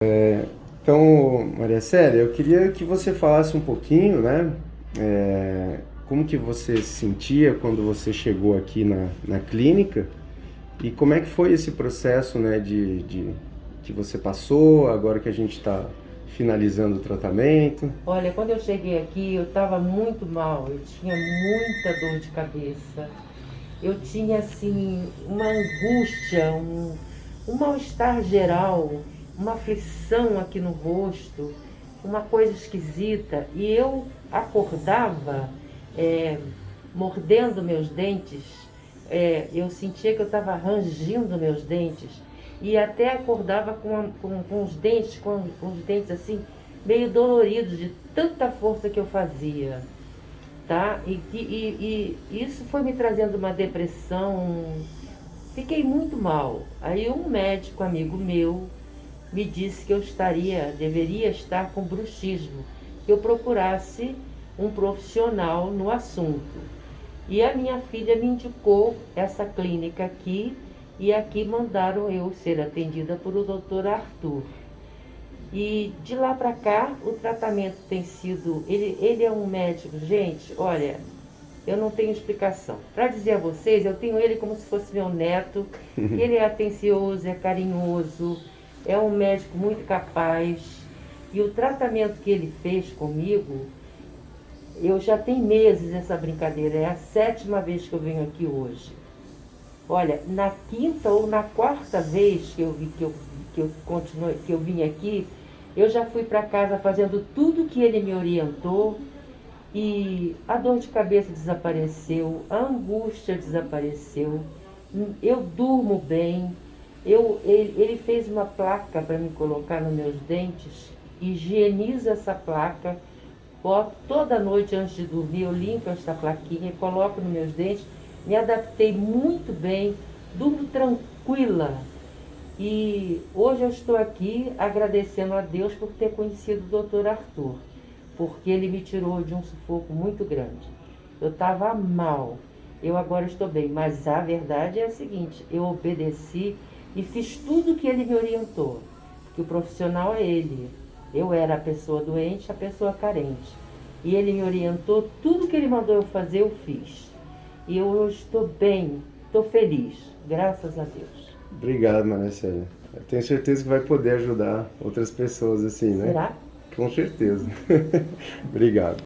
Então, Maria Célia, eu queria que você falasse um pouquinho, né? Como que você se sentia quando você chegou aqui na clínica e como é que foi esse processo, né, que você passou, agora que a gente está finalizando o tratamento. Olha, quando eu cheguei aqui, eu estava muito mal, eu tinha muita dor de cabeça, eu tinha assim uma angústia, um mal-estar geral, uma aflição aqui no rosto, uma coisa esquisita. E eu acordava mordendo meus dentes, eu sentia que eu estava rangindo meus dentes e até acordava com os dentes, com os dentes assim, meio doloridos de tanta força que eu fazia, tá? E isso foi me trazendo uma depressão, fiquei muito mal. Aí um médico amigo meu me disse que deveria estar com bruxismo, que eu procurasse um profissional no assunto. E a minha filha me indicou essa clínica aqui, e aqui mandaram eu ser atendida por o Dr. Arthur. E de lá para cá, o tratamento tem sido... Ele é um médico, gente, olha, eu não tenho explicação. Para dizer a vocês, eu tenho ele como se fosse meu neto. Ele é atencioso, é carinhoso, é um médico muito capaz. E o tratamento que ele fez comigo, eu já tenho meses essa brincadeira, é a 7ª vez que eu venho aqui hoje. Olha, na quinta ou na quarta vez que eu vim aqui, eu já fui para casa fazendo tudo que ele me orientou e a dor de cabeça desapareceu, a angústia desapareceu, eu durmo bem. Ele fez uma placa para me colocar nos meus dentes, higieniza essa placa, boto toda noite antes de dormir, eu limpo essa plaquinha, coloco nos meus dentes, me adaptei muito bem, durmo tranquila. E hoje eu estou aqui agradecendo a Deus por ter conhecido o Dr. Arthur, porque ele me tirou de um sufoco muito grande. Eu estava mal, eu agora estou bem, mas a verdade é a seguinte: eu obedeci e fiz tudo o que ele me orientou, que o profissional é ele. Eu era a pessoa doente, a pessoa carente. E ele me orientou, tudo que ele mandou eu fazer, eu fiz. E eu hoje estou bem, estou feliz, graças a Deus. Obrigado, Maria Célia. Eu tenho certeza que vai poder ajudar outras pessoas assim, né? Será? Com certeza. Obrigado.